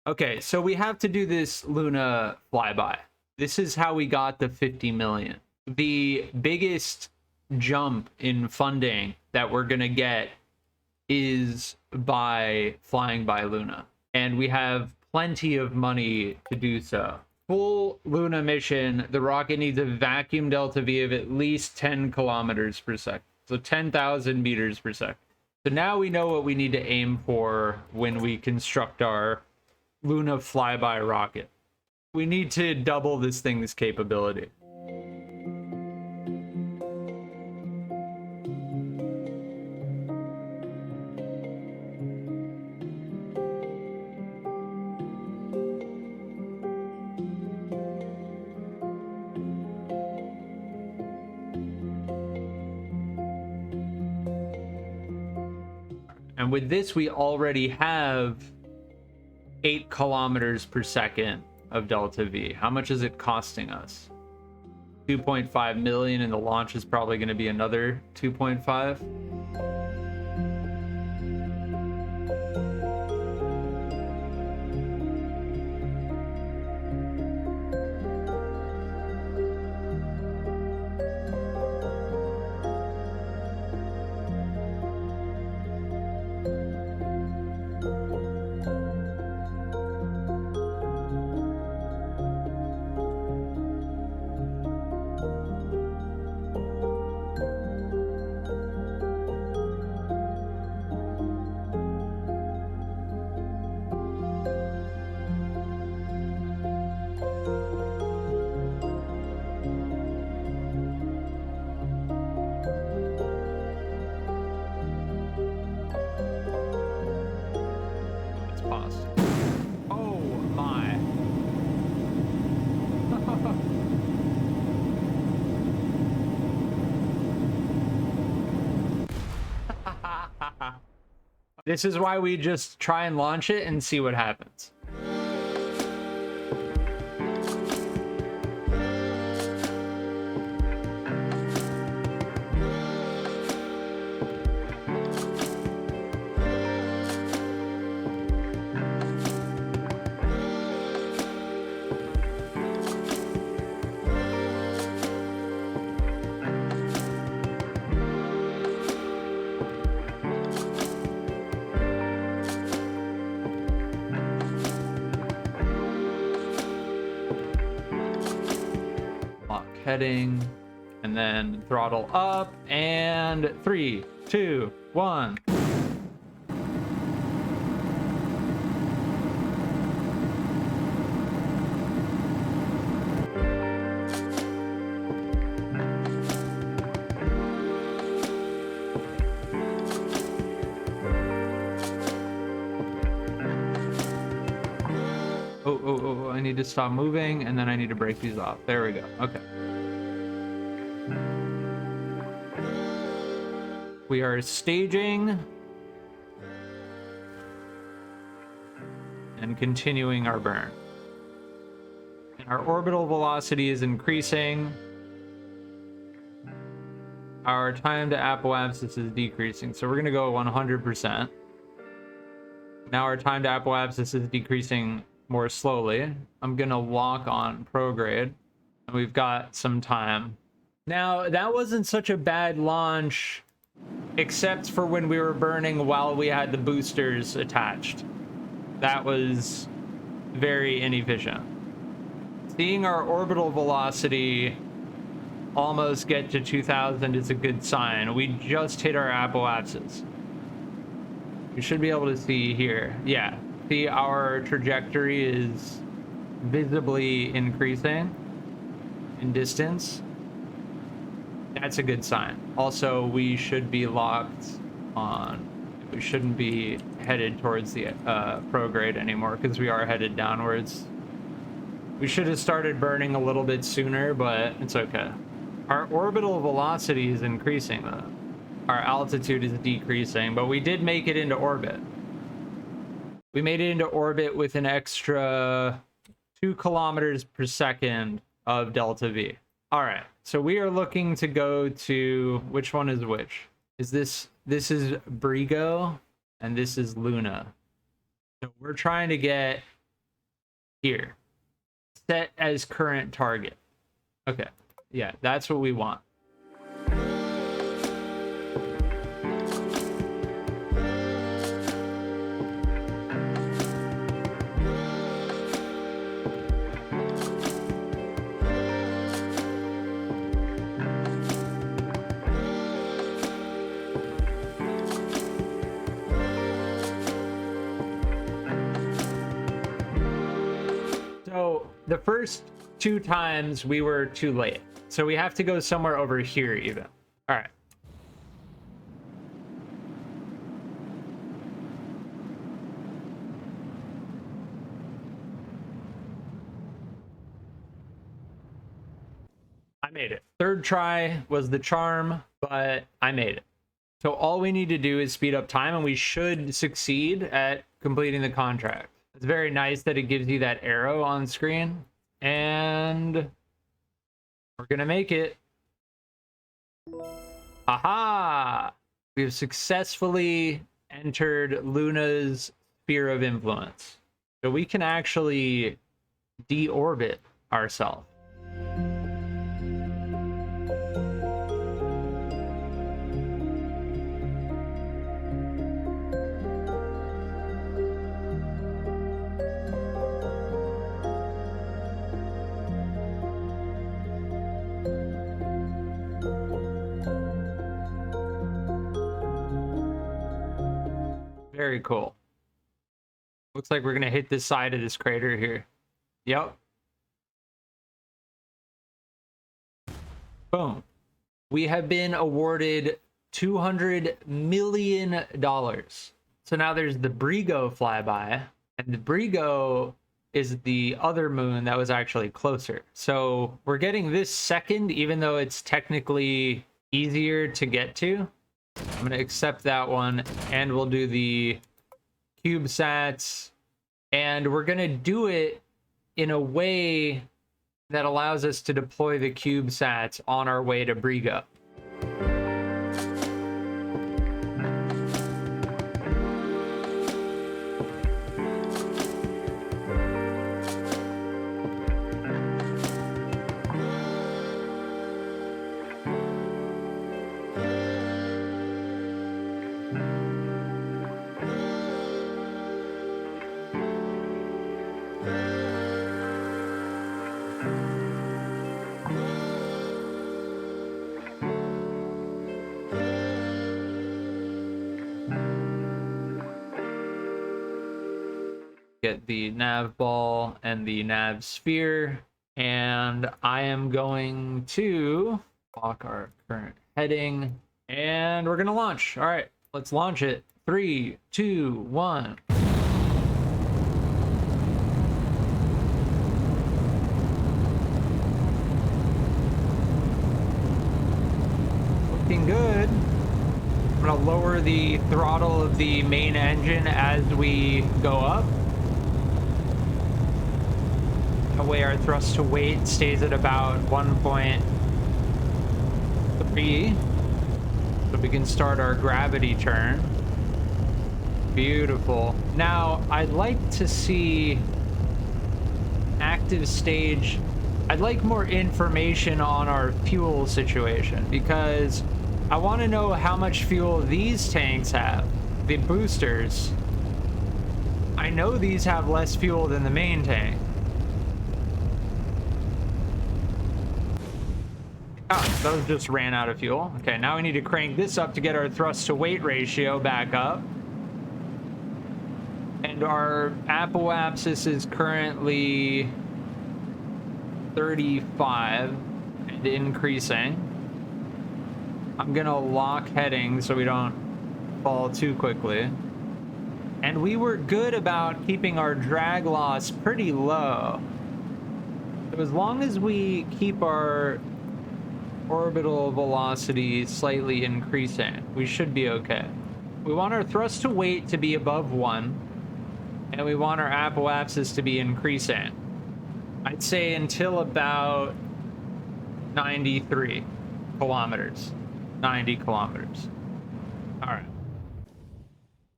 Okay, so we have to do this Luna flyby. This is how we got the 50 million. The biggest jump in funding that we're gonna get is by flying by Luna. And we have plenty of money to do so. Full Luna mission, the rocket needs a vacuum delta V of at least 10 kilometers per second. So 10,000 meters per second. So now we know what we need to aim for when we construct our Luna flyby rocket. We need to double this thing's capability. And with this, we already have 8 kilometers per second of delta V. How much is it costing us? 2.5 million, and the launch is probably going to be another 2.5. Oh my. This is why we just try and launch it and see what happens. Heading, and then throttle up, and 3, 2, 1. Oh, I need to stop moving, and then I need to break these off. There we go. Okay. We are staging and continuing our burn. And our orbital velocity is increasing. Our time to apoapsis is decreasing, so we're going to go 100%. Now our time to apoapsis is decreasing more slowly. I'm going to lock on prograde, and we've got some time. Now, that wasn't such a bad launch, except for when we were burning while we had the boosters attached. That was very inefficient. Seeing our orbital velocity almost get to 2,000 is a good sign. We just hit our apoapsis. You should be able to see here. Yeah, see our trajectory is visibly increasing in distance. That's a good sign. Also, we should be locked on. We shouldn't be headed towards the prograde anymore because we are headed downwards. We should have started burning a little bit sooner, but it's okay. Our orbital velocity is increasing though. Our altitude is decreasing, but we did make it into orbit. We made it into orbit with an extra 2 kilometers per second of delta V. All right, so we are looking to go to, which one is which? This is Brigo, and this is Luna. So we're trying to get Here. Set as current target. Okay. Yeah, that's what we want. So the first 2 times we were too late. So we have to go somewhere over here even. All right. I made it. 3rd try was the charm, but I made it. So all we need to do is speed up time and we should succeed at completing the contract. It's very nice that it gives you that arrow on screen. And we're gonna make it. Aha! We have successfully entered Luna's sphere of influence. So we can actually deorbit ourselves. Very cool. Looks like we're gonna hit this side of this crater here. Yep. Boom. We have been awarded $200 million. So now there's the Brigo flyby, and the Brigo is the other moon that was actually closer. So we're getting this second, even though it's technically easier to get to. I'm going to accept that one, and we'll do the CubeSats, and we're going to do it in a way that allows us to deploy the CubeSats on our way to Brigo. Get the nav ball and the nav sphere, and I am going to lock our current heading, and we're gonna launch. All right, let's launch it. 3, 2, 1. Looking good. I'm gonna lower the throttle of the main engine as we go up. That way our thrust to weight stays at about 1.3. So we can start our gravity turn. Beautiful. Now, I'd like to see active stage. I'd like more information on our fuel situation, because I want to know how much fuel these tanks have. The boosters. I know these have less fuel than the main tank. Oh, those just ran out of fuel. Okay, now we need to crank this up to get our thrust to weight ratio back up. And our apoapsis is currently 35 and increasing. I'm gonna lock heading so we don't fall too quickly. And we were good about keeping our drag loss pretty low. So as long as we keep our orbital velocity slightly increasing, we should be okay. We want our thrust to weight to be above 1, and we want our apoapsis to be increasing. I'd say until about 93 kilometers. 90 kilometers. All right.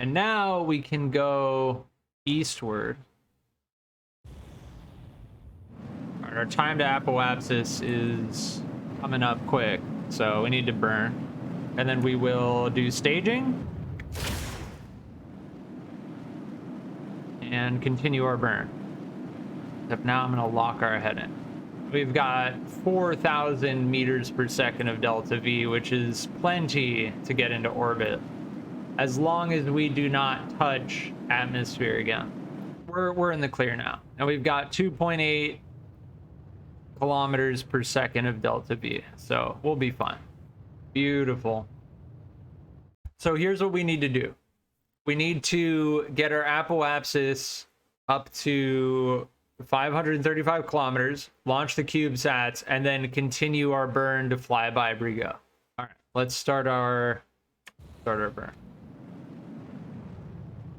And now we can go eastward. our time to apoapsis is coming up quick, so we need to burn. And then we will do staging and continue our burn. Except now I'm gonna lock our head in. We've got 4,000 meters per second of delta V, which is plenty to get into orbit, as long as we do not touch atmosphere again. We're in the clear now, and we've got 2.8 kilometers per second of delta V, so we'll be fine. Beautiful. So here's what we need to do. We need to get our apoapsis up to 535 kilometers, launch the CubeSats, and then continue our burn to fly by Brigo. All right, let's start our burn.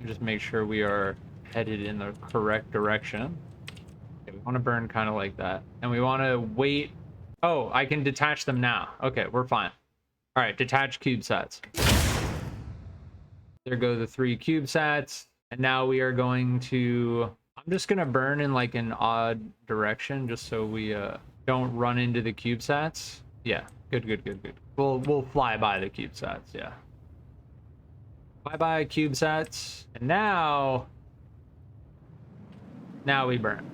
Just make sure we are headed in the correct direction. Okay, we want to burn kind of like that, and we want to wait. Oh, I can detach them now. Okay, we're fine. All right, detach CubeSats. There go the 3 CubeSats, and now we are going to... I'm just gonna burn in like an odd direction, just so we don't run into the CubeSats. Yeah, good. We'll fly by the CubeSats. Yeah. Bye bye CubeSats, and now we burn.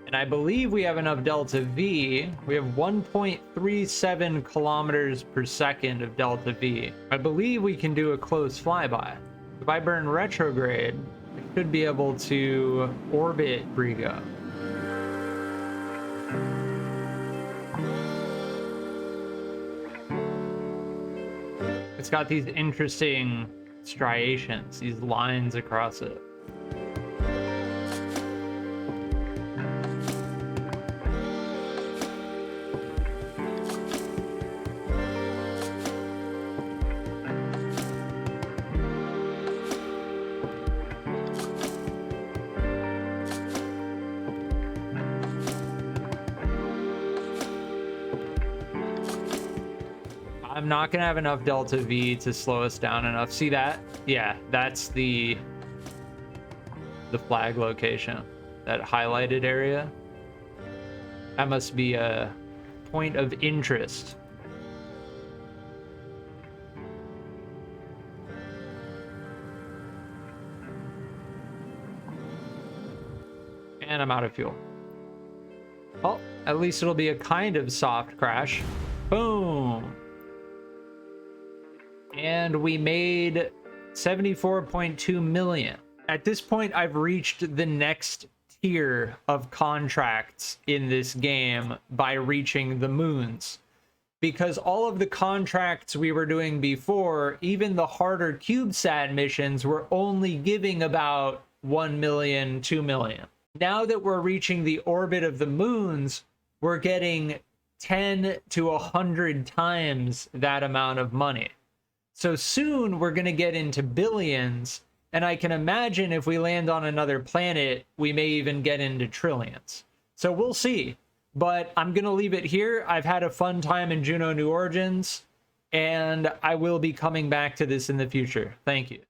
And I believe we have enough delta V. We have 1.37 kilometers per second of delta V. I believe we can do a close flyby. If I burn retrograde, I should be able to orbit Brigo. It's got these interesting striations, these lines across it. I'm not gonna have enough delta V to slow us down enough. See that? Yeah, that's the flag location, that highlighted area. That must be a point of interest. And I'm out of fuel. Well, at least it'll be a kind of soft crash. Boom. And we made 74.2 million. At this point, I've reached the next tier of contracts in this game by reaching the moons. Because all of the contracts we were doing before, even the harder CubeSat missions, were only giving about 1 million, 2 million. Now that we're reaching the orbit of the moons, we're getting 10 to 100 times that amount of money. So soon we're going to get into billions, and I can imagine if we land on another planet, we may even get into trillions. So we'll see, but I'm going to leave it here. I've had a fun time in Juno New Origins, and I will be coming back to this in the future. Thank you.